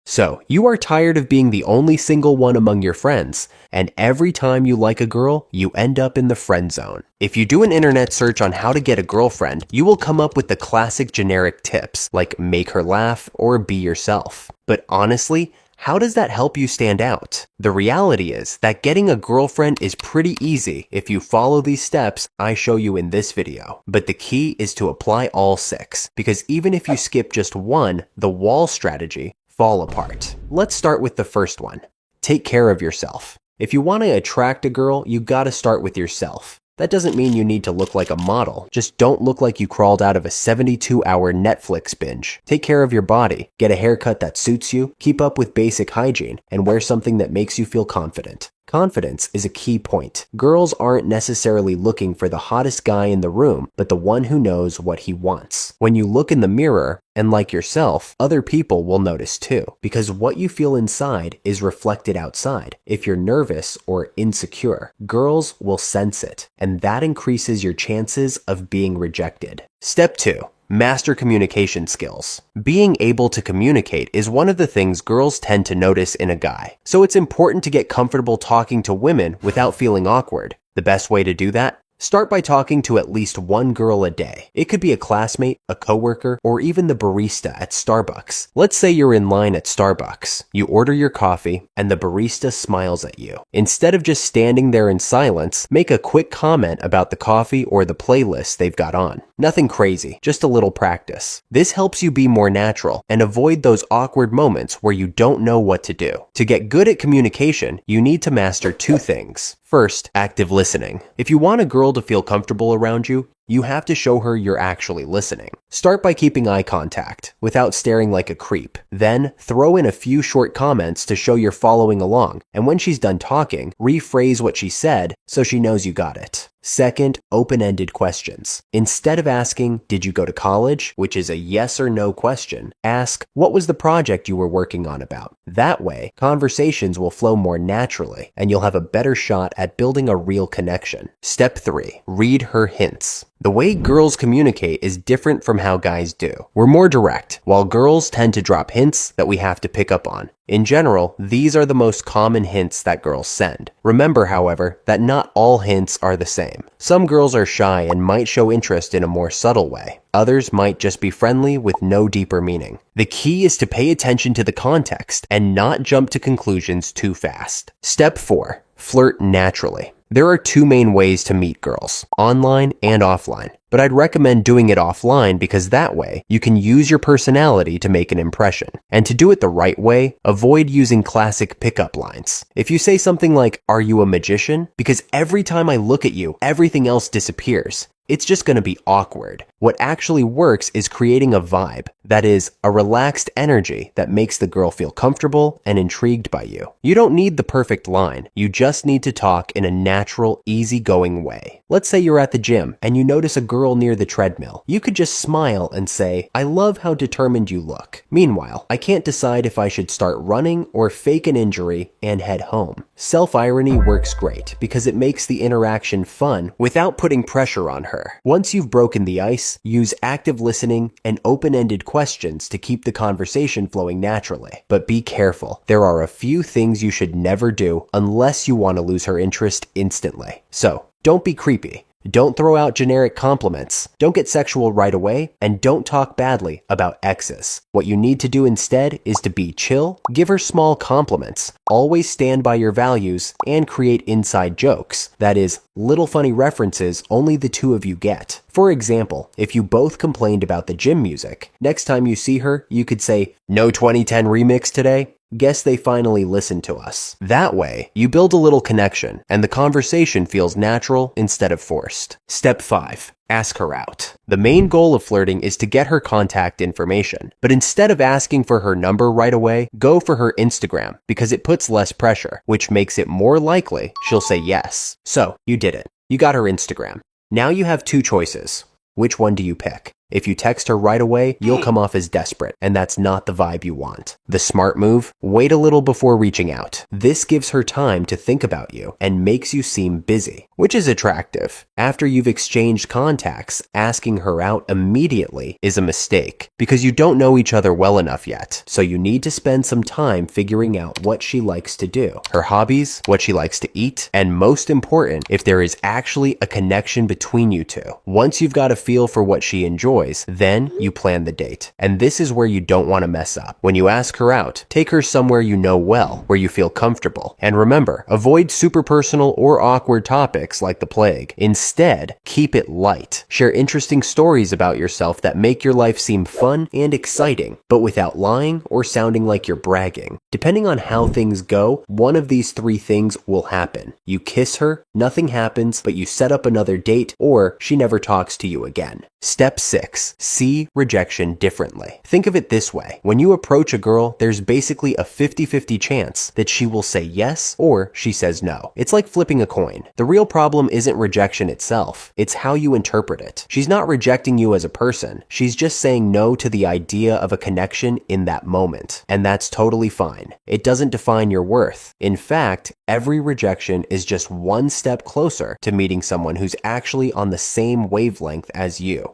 So, you are tired of being the only single one among your friends, and every time you like a girl, you end up in the friend zone. If you do an internet search on how to get a girlfriend, you will come up with the classic generic tips, like make her laugh or be yourself. But honestly, how does that help you stand out? The reality is that getting a girlfriend is pretty easy if you follow these steps I show you in this video. But the key is to apply all 6, because even if you skip just one, the wall strategy fall apart. Let's start with the first one. Take care of yourself. If you want to attract a girl, you gotta start with yourself. That doesn't mean you need to look like a model. Just don't look like you crawled out of a 72-hour Netflix binge. Take care of your body. Get a haircut that suits you, keep up with basic hygiene, and wear something that makes you feel confident. Confidence is a key point. Girls aren't necessarily looking for the hottest guy in the room, but the one who knows what he wants. When you look in the mirror and like yourself, other people will notice too, because what you feel inside is reflected outside. If you're nervous or insecure, girls will sense it, and that increases your chances of being rejected. Step 2. Master communication skills. Being able to communicate is one of the things girls tend to notice in a guy. So it's important to get comfortable talking to women without feeling awkward. The best way to do that? Start by talking to at least one girl a day. It could be a classmate, a coworker, or even the barista at Starbucks. Let's say you're in line at Starbucks. You order your coffee, and the barista smiles at you. Instead of just standing there in silence, make a quick comment about the coffee or the playlist they've got on. Nothing crazy, just a little practice. This helps you be more natural and avoid those awkward moments where you don't know what to do. To get good at communication, you need to master 2 things. First, active listening. If you want a girl to feel comfortable around you, you have to show her you're actually listening. Start by keeping eye contact without staring like a creep. Then, throw in a few short comments to show you're following along, and when she's done talking, rephrase what she said so she knows you got it. Second, open-ended questions. Instead of asking, "Did you go to college?" which is a yes or no question, ask, "What was the project you were working on about?" That way, conversations will flow more naturally, and you'll have a better shot at building a real connection. Step 3. Read her hints. The way girls communicate is different from how guys do. We're more direct, while girls tend to drop hints that we have to pick up on. In general, these are the most common hints that girls send. Remember, however, that not all hints are the same. Some girls are shy and might show interest in a more subtle way. Others might just be friendly with no deeper meaning. The key is to pay attention to the context and not jump to conclusions too fast. Step 4. Flirt naturally. There are 2 main ways to meet girls, online and offline. But I'd recommend doing it offline because that way you can use your personality to make an impression. And to do it the right way, avoid using classic pickup lines. If you say something like, "Are you a magician?" because every time I look at you, everything else disappears, it's just going to be awkward. What actually works is creating a vibe, that is, a relaxed energy that makes the girl feel comfortable and intrigued by you. You don't need the perfect line, you just need to talk in a natural, easygoing way. Let's say you're at the gym and you notice a girl near the treadmill. You could just smile and say, "I love how determined you look. Meanwhile, I can't decide if I should start running or fake an injury and head home." Self-irony works great because it makes the interaction fun without putting pressure on her. Once you've broken the ice, use active listening and open-ended questions to keep the conversation flowing naturally. But be careful. There are a few things you should never do unless you want to lose her interest instantly. So, don't be creepy. Don't throw out generic compliments, don't get sexual right away, and don't talk badly about exes. What you need to do instead is to be chill, give her small compliments, always stand by your values, and create inside jokes. That is, little funny references only the 2 of you get. For example, if you both complained about the gym music, next time you see her, you could say, "No 2010 remix today?" Guess they finally listened to us. That way, you build a little connection, and the conversation feels natural instead of forced. Step 5. Ask her out. The main goal of flirting is to get her contact information, but instead of asking for her number right away, go for her Instagram because it puts less pressure, which makes it more likely she'll say yes. So, you did it. You got her Instagram. Now you have 2 choices. Which one do you pick? If you text her right away, you'll come off as desperate, and that's not the vibe you want. The smart move? Wait a little before reaching out. This gives her time to think about you and makes you seem busy, which is attractive. After you've exchanged contacts, asking her out immediately is a mistake because you don't know each other well enough yet. So you need to spend some time figuring out what she likes to do, her hobbies, what she likes to eat, and most important, if there is actually a connection between you two. Once you've got a feel for what she enjoys, then you plan the date. And this is where you don't want to mess up. When you ask her out, take her somewhere you know well, where you feel comfortable. And remember, avoid super personal or awkward topics like the plague. Instead, keep it light. Share interesting stories about yourself that make your life seem fun and exciting, but without lying or sounding like you're bragging. Depending on how things go, one of these three things will happen. You kiss her, nothing happens, but you set up another date, or she never talks to you again. Step 6. See rejection differently. Think of it this way. When you approach a girl, there's basically a 50-50 chance that she will say yes or she says no. It's like flipping a coin. The real problem isn't rejection itself. It's how you interpret it. She's not rejecting you as a person. She's just saying no to the idea of a connection in that moment. And that's totally fine. It doesn't define your worth. In fact, every rejection is just one step closer to meeting someone who's actually on the same wavelength as you.